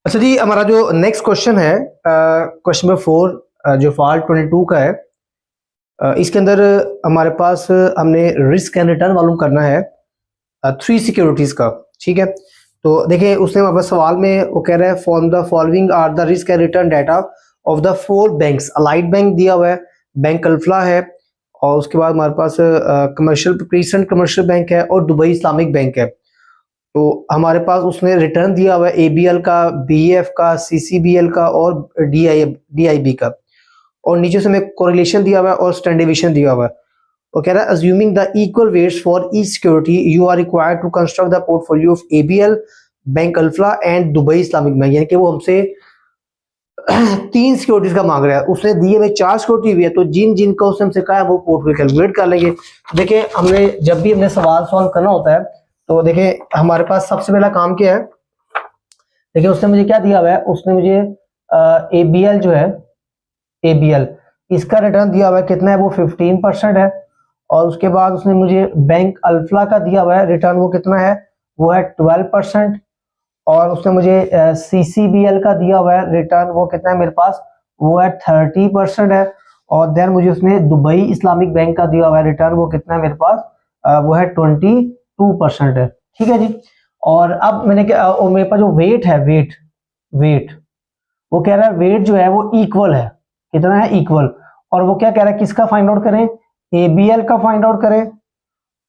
अच्छा जी, हमारा जो नेक्स्ट क्वेश्चन है क्वेश्चन नंबर 4 जो फॉल 22 का है। इसके अंदर हमारे पास हमने रिस्क एंड रिटर्न मालूम करना है 3 सिक्योरिटीज का। ठीक है, तो देखिए उसने हमारे पास सवाल में वो कह रहा है form the following are the risk and return data of the 4 banks. Allied Bank दिया हुआ है, बैंक अल्फला है, और उसके बाद हमारे पास कमर्शियल क्रिसेंट कमर्शियल बैंक है और दुबई इस्लामिक बैंक है। तो हमारे पास उसने रिटर्न दिया हुआ है एबीएल का, बीएफ का, सीसीबीएल का और डीआईबी का, और नीचे से हमें कोरिलेशन दिया हुआ है और स्टैंडर्ड डेविएशन दिया हुआ है। वो कह रहा है assuming the equal weights for each security you are required to construct the portfolio of ABL, Bank Alfalah and Dubai Islamic Bank. यानी कि वो हमसे 3 सिक्योरिटीज का मांग रहा है, उसने दिए में 4 सिक्योरिटी भी है, तो जिन जिन का उसने हमसे कहा है वो पोर्टफोलियो कैलकुलेट कर लेंगे। देखिए हमने जब भी हमने सवाल सॉल्व करना होता है तो देखिए हमारे पास सबसे पहला काम क्या है। देखिए उसने मुझे क्या दिया हुआ है, उसने मुझे एबीएल जो है, एबीएल इसका रिटर्न दिया हुआ है, कितना है वो 15% है। और उसके बाद उसने मुझे बैंक अल्फला का दिया हुआ है रिटर्न, वो कितना है, वो है 12%। और उसने मुझे सीसीबीएल का दिया हुआ है रिटर्न, वो कितना है मेरे पास, वो है 30% है। और देन मुझे उसने दुबई इस्लामिक बैंक का दिया हुआ है रिटर्न, वो कितना है मेरे पास, वो है 22% है। ठीक है जी। और अब मैंने क्या, और मेरे पास जो वेट है, वेट वो कह रहा है वेट जो है वो इक्वल है, कितना है, इक्वल। और वो क्या कह रहा है, किसका फाइंड आउट करें, एबीएल का फाइंड आउट करें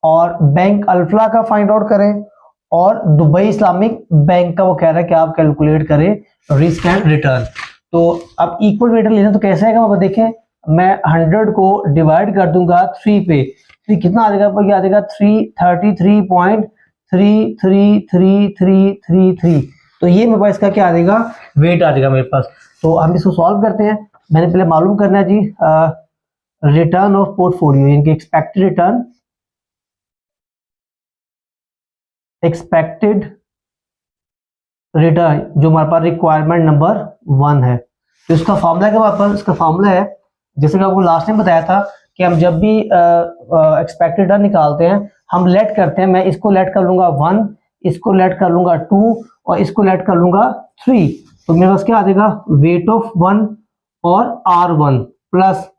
और बैंक अल्फला का फाइंड आउट करें और दुबई इस्लामिक बैंक का वो कह रहा है कि आप कैलकुलेट करें रिस्क एंड रिटर्न। तो अब इक्वल वेट लेना तो कैसे आएगा, वो देखें, मैं 100 को डिवाइड कर दूंगा 3 पे, तो कितना आ जाएगा, ये आ जाएगा 333.333333। तो ये मेरे पास इसका क्या आ जाएगा, वेट आ जाएगा मेरे पास। तो हम इसको सॉल्व करते हैं। मैंने पहले मालूम करना है जी रिटर्न ऑफ पोर्टफोलियो, यानी कि एक्सपेक्टेड रिटर्न, एक्सपेक्टेड रिटर्न जो हमारे पास रिक्वायरमेंट नंबर 1 है। तो इसका फॉर्मूला क्या हमारे पास, इसका फॉर्मूला है, जैसे कि आपको लास्ट टाइम बताया था कि हम जब भी एक्सपेक्टेड रिटर्न निकालते हैं हम लेट करते हैं, मैं इसको लेट कर लूंगा 1, इसको लेट कर लूंगा 2 और इसको लेट कर लूंगा 3। तो मेरे पास क्या आ जाएगा, वेट ऑफ 1 और R1 plus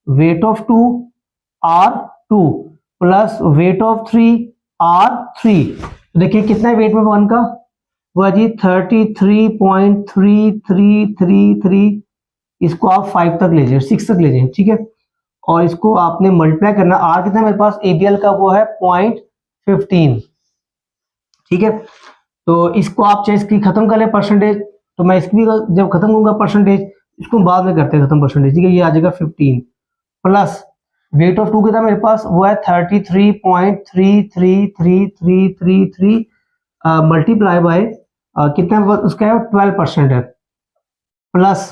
weight of 2 R2 plus weight of 3 R3। देखिए कितना है वेट में 1 का, वह जी 33.3333। इसको आप 5 तक ले जाइए, 6 तक ले जाइए, ठीक है। और इसको आपने मल्टीप्लाई करना, आर कितना है मेरे पास, एबीएल का वो है 0.15, ठीक है। तो इसको आप चाहे इसकी खत्म कर ले परसेंटेज, तो मैं इसकी भी जब खत्म होगा परसेंटेज, इसको बाद में करते हैं खत्म परसेंटेज, ठीक है। ये आ जाएगा 15 प्लस वेट ऑफ 2 कितना मेरे पास, वो है 33.333333 मल्टीप्लाई बाय कितना उसका है 12% है, प्लस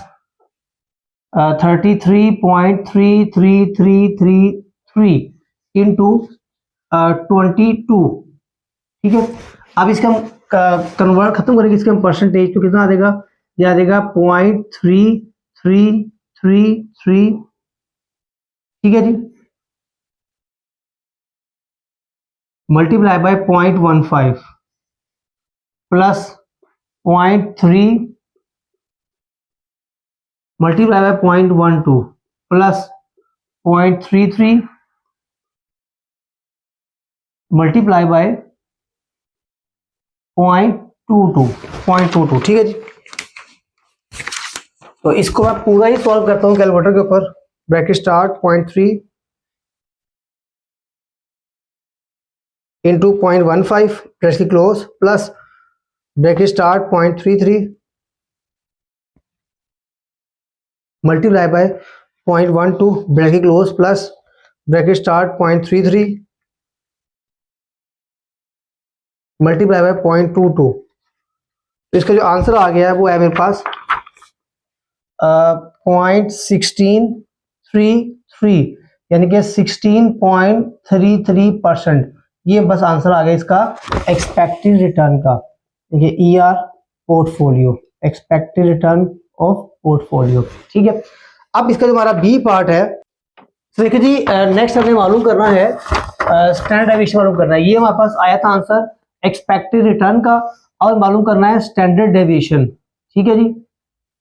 33.3333 इंटू 22, ठीक है। अब इसका हम कन्वर्ट खत्म करेंगे, इसके हम परसेंटेज, तो कितना आ जाएगा, ये आ जाएगा 0.3333, ठीक है जी, multiply by 0.15 plus 0.3 multiply by 0.12 plus 0.33 multiply by 0.22, ठीक है जी। तो इसको मैं पूरा ही सॉल्व करता हूँ कैलकुलेटर के ऊपर। Bracket start 0.3 into 0.15 bracket close plus bracket start 0.33 multiply by 0.12 bracket close plus bracket start 0.33 multiply by 0.22। तो इसका जो आंसर आ गया है वो है मेरे पास 0.1633, यानी कि 16.33%। ये बस आंसर आ गया इसका एक्सपेक्टेड रिटर्न का। देखिए ER portfolio, expected return of portfolio, ठीक है। अब इसका जो हमारा बी पार्ट है, तो देखिए जी नेक्स्ट हमें मालूम करना है स्टैंडर्ड डेविएशन मालूम करना है। ये हमारे पास आया था आंसर एक्सपेक्टेड रिटर्न का, और मालूम करना है स्टैंडर्ड डेविएशन, ठीक है जी,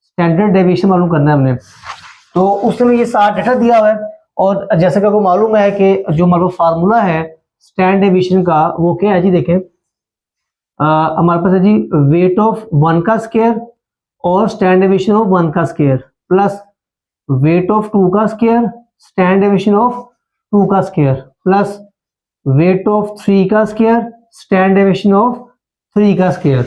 स्टैंडर्ड डेविएशन मालूम करना है हमने। तो उसमें ये सारा डाटा दिया हुआ है और जैसे कि आपको मालूम है कि जो हमारा फार्मूला है स्टैंडर्ड डेविएशन का वो क्या है जी, देखें हमारे पास है जी वेट ऑफ 1 का स्क्वायर और स्टैंडर्ड डेविएशन ऑफ 1 का स्क्वायर प्लस वेट ऑफ 2 का स्क्वायर स्टैंडर्ड डेविएशन ऑफ 2 का स्क्वायर प्लस वेट ऑफ 3 का स्क्वायर स्टैंडर्ड डेविएशन ऑफ 3 का स्क्वायर।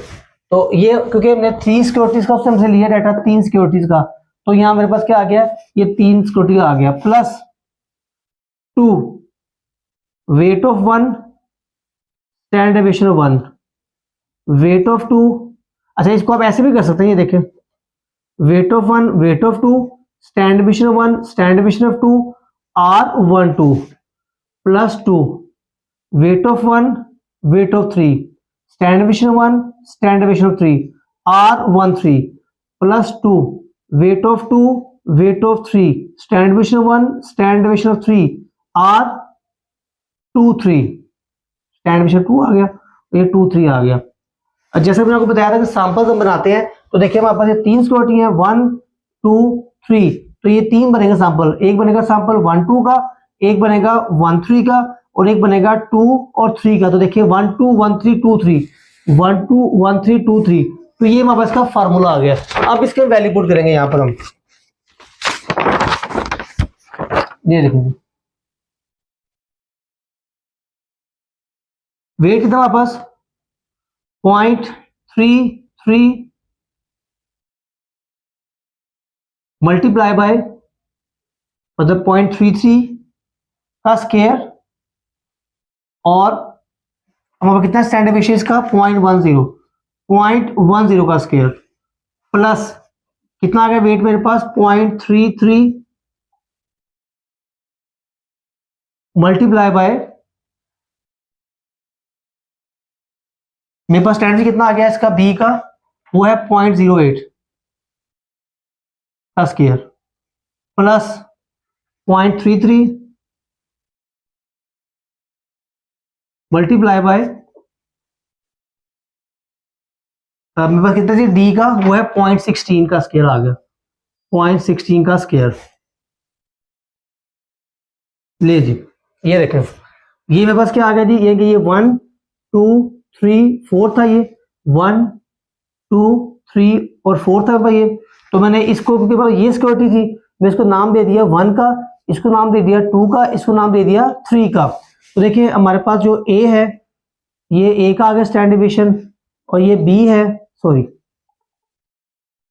तो ये क्योंकि हमने 3 सिक्योरिटीज का उससे हमसे लिया डाटा 3 सिक्योरिटीज का, तो यहाँ मेरे पास क्या आ गया, ये 3 सिक्योरिटी आ गया plus 2 weight of 1 standard deviation of 1 weight of 2। अच्छा इसको आप ऐसे भी कर सकते हैं, ये देखें weight of 1 weight of 2 standard deviation of 1 standard deviation of 2 R12 plus 2 weight of 1 weight of 3 standard deviation of 1 standard deviation of 3 R13 plus 2 weight of 2 weight of 3 standard deviation of 1 standard deviation of 3 R23 standard deviation 2 आ गया, ये 23 आ गया। जैसे मैंने आपको बताया था कि samples हम बनाते हैं, तो देखिए हमारे पास ये 3 सिक्योरिटी है 1 2 3, तो ये 3 बनेगा सैंपल, एक बनेगा सैंपल 1 2 का, एक बनेगा 1 3 का और एक बनेगा 2 और 3 का। तो देखिए 1 2 1 3 2 3 1 2 1 3 2 3, तो ये हमारे पास का फार्मूला आ गया। अब इसके वैल्यू पुट करेंगे यहाँ पर हम, ये देखिए वेट कितना हमारे पास 0.33 मल्टीप्लाई बाय मतलब 0.33 का स्क्वायर और हमारे कितना स्टैंडर्ड डेविएशन का 0.10 का स्क्वायर प्लस कितना आ गया वेट मेरे पास 0.33 मल्टीप्लाई बाय मेरे पास स्टैंडर्ड कितना आ गया इसका बी का, वो है 0.08 का स्क्वायर प्लस 0.33 मल्टीप्लाई बाय मेरे पास कितना जी डी का, वो है 0.16 का स्क्वायर आ गया, 0.16 का स्क्वायर। ले जी ये देखें ये मेरे पास क्या आ गया जी, ये 1 2 3 4 था, ये 1 2 3 और 4 था भाई ये। तो मैंने इसको क्योंकि भाई ये सिक्योरिटी थी, मैं इसको नाम दे दिया 1 का, इसको नाम दे दिया 2 का, इसको नाम दे दिया 3 का। तो देखिए हमारे पास जो ए है ये ए का आ गया स्टैंडर्ड डेविएशन और ये बी है, सॉरी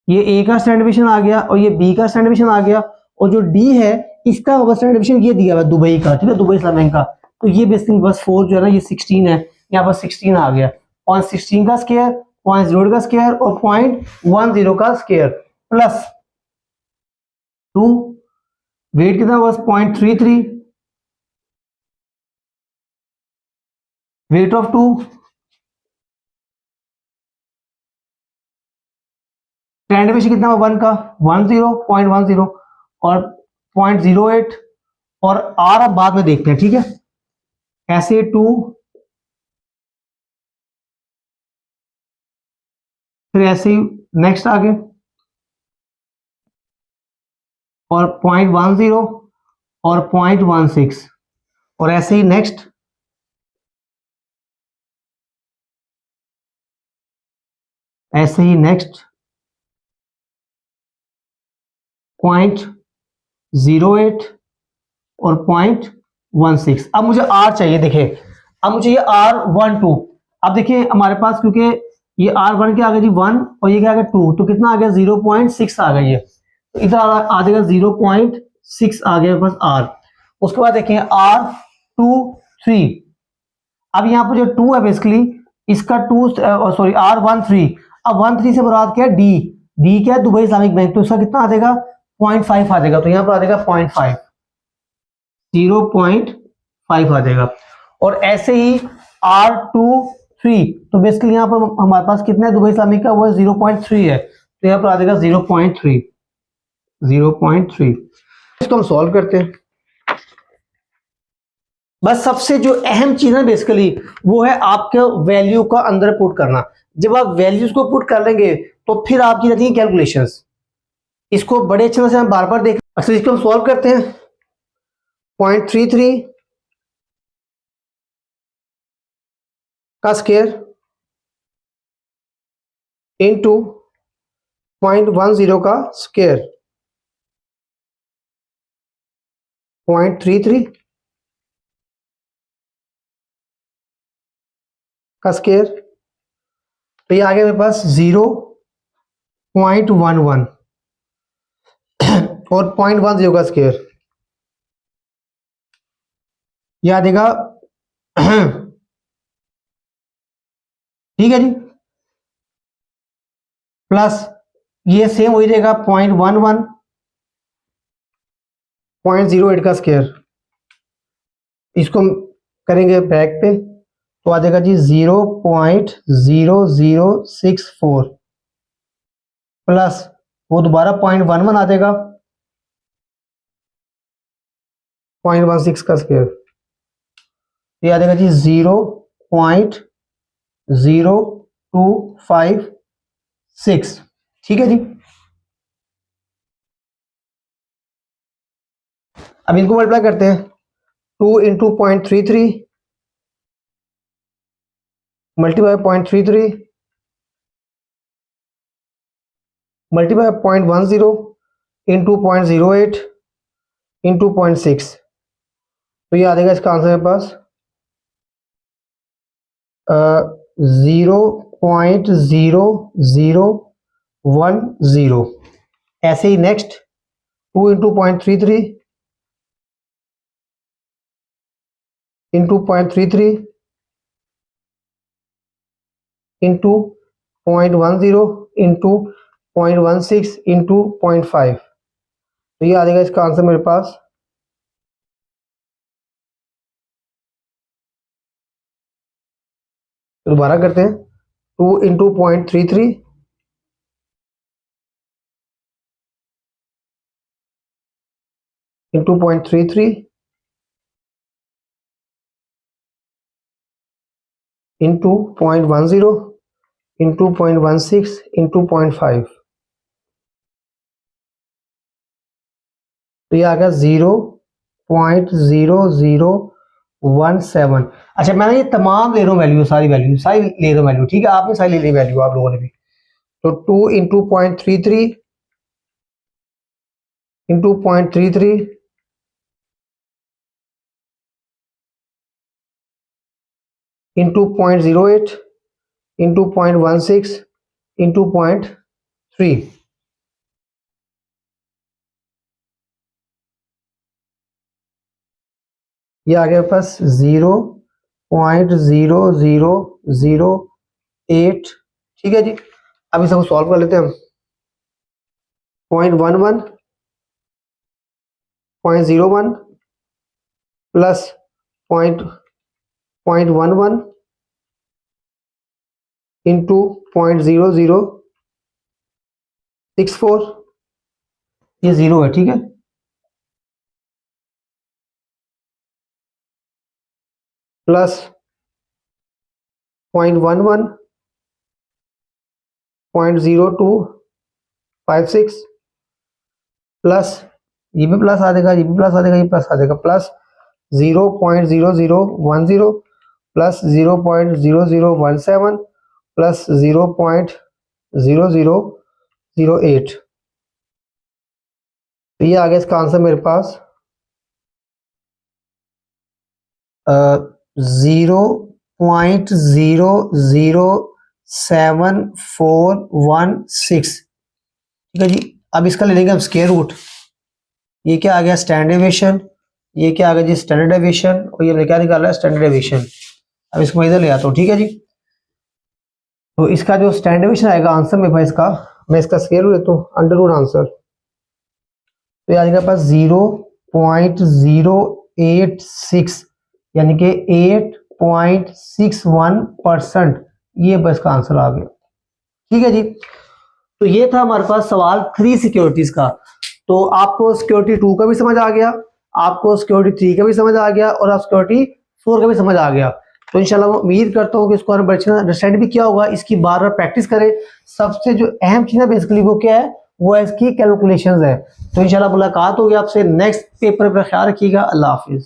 ये ए का स्टैंडर्ड डेविएशन आ गया और ये बी का स्टैंडर्ड डेविएशन आ गया और जो डी है इसका स्टैंडर्ड डेविएशन ये दिया हुआ है दुबई का, ठीक है दुबई इस्लामिक बैंक का। तो ये बेसिकली बस 4 जो है ना ये 16 है, यहाँ पर 16 आ गया, 0.16 का स्क्वायर 0.0 का स्क्वायर और 0.10 का स्क्वायर प्लस 2 वेट कितना बस 0.33 वेट ऑफ 2 स्टैंडर्ड डेविएशन कितना 1 का 0.10 और 0.08 और आर अब बाद में देखते हैं, ठीक है ऐसे 2 फिर ऐसे ही नेक्स्ट आगे और 0.10 और 0.16 और ऐसे ही नेक्स्ट ऐसे ही नेक्स्ट 0.08 और 0.16। अब मुझे आर चाहिए, देखिए अब मुझे ये R12, अब देखिए हमारे पास क्योंकि ये R1 क्या आ गया जी 1 और ये क्या आ गया 2, तो कितना आ गया 0.6 आ गया ये, तो इधर आ जाएगा 0.6 आ गया बस R। उसके बाद देखें R23, अब यहाँ पर जो 2 है बेसिकली इसका 2 सॉरी R13, अब 13 से मुराद क्या है डी क्या है दुबई इस्लामिक बैंक, तो इसका कितना आ जाएगा 0.5 आ जाएगा, तो यहाँ पर आ जाएगा 0.5 0.5 आ जाएगा। और ऐसे ही R23, तो बेसिकली यहाँ पर हमारे पास कितना है दुबई इस्लामिक का, वो 0.3 है, तो यहाँ पर आ जाएगा 0.3 इसको हम सॉल्व करते हैं। बस सबसे जो अहम चीज है बेसिकली वो है आपके वैल्यू का अंदर पुट करना। जब आप वैल्यूज को पुट कर लेंगे तो फिर आपकी रहती है कैलकुलेशंस। इसको बड़े अच्छे से हम बार बार देख, अच्छा इसको हम सॉल्व करते हैं। 0.33 का स्क्वायर इंटू 0.10 का स्क्वायर, 0.33 का स्क्वायर, तो ये आ गया मेरे पास 0.11 और 0.10 का स्क्वायर, ये आ देगा ठीक है जी, प्लस ये सेम हो जाएगा 0.11 0.08 का स्क्वायर, इसको हम करेंगे बैक पे तो आ जाएगा जी 0.0064 प्लस वो दोबारा 0.11 आ जाएगा 0.16 का स्क्वायर, ये आ जाएगा जी 0.0256। ठीक है जी, अब इनको मल्टीप्लाई करते हैं। 2 into 0.33 multiply 0.33 multiply 0.10 into 0.08 into 0.6, तो ये आ जाएगा इसका आंसर मेरे पास 0.0010। ऐसे ही next 2 into 0.33 into 0.33 into 0.10 into 0.16 into 0.5, तो ये आ जाएगा इसका आंसर मेरे पास दोबारा करते हैं। 2 into 0.33 into 0.33 into 0.10 into 0.16 into 0.5, तो ये आ गया 0.0017। अच्छा मैंने ये तमाम ले रहा हूँ वैल्यू, सारी ले रहा हूँ वैल्यू, ठीक है, आपने सारी ले ली वैल्यू आप लोगों ने भी। तो 2 into 0.33 into 0.33 into 0.08 into 0.16 into 0.3, ये आ गया पास 0.0008। ठीक है जी, अब इसको सॉल्व कर लेते हैं हम। 0.11 0.01 प्लस 0.11 इंटू 0.0064, ये 0 है, ठीक है, प्लस 0.11 0.0256 प्लस ये भी प्लस आ जाएगा, ये भी प्लस आ जाएगा, ये प्लस आ जाएगा, प्लस 0.0010 प्लस 0.0017 प्लस 0.0008, तो ये आ गया इसका आंसर मेरे पास 0.007416। ठीक है जी, अब इसका ले लेंगे हम स्क्वायर रूट। ये क्या आ गया स्टैंडर्ड डेविएशन, ये क्या आ गया जी स्टैंडर्ड डेविएशन, और ये क्या निकाला है स्टैंडर्ड डेविएशन। अब इसको मैं इधर ले आता हूँ, ठीक है जी, तो इसका जो स्टैंडर्ड डेविएशन आएगा आंसर में भाई इसका, मैं इसका स्क्वायर रूट लेता हूँ, अंडर रूट आंसर, तो ये आ जाएगा पास 0.086 यानी कि 8.61%, ये बस का आंसर आ गया। ठीक है जी, तो ये था हमारे पास सवाल 3 सिक्योरिटीज का। तो आपको सिक्योरिटी 2 का भी समझ आ गया, आपको सिक्योरिटी 3 का भी समझ आ गया, और आप सिक्योरिटी 4 का भी समझ आ गया तो इंशाल्लाह मैं उम्मीद करता हूँ कि इसको आपने बच्चे अंडरस्टैंड भी किया होगा। इसकी बार बार प्रैक्टिस करें। सबसे जो अहम चीज़ है बेसिकली वो क्या है, वो है इसकी कैलकुलेशंस है। तो इंशाल्लाह मुलाकात होगी आपसे नेक्स्ट पेपर पर। ख्याल रखिएगा। अल्लाह हाफिज़।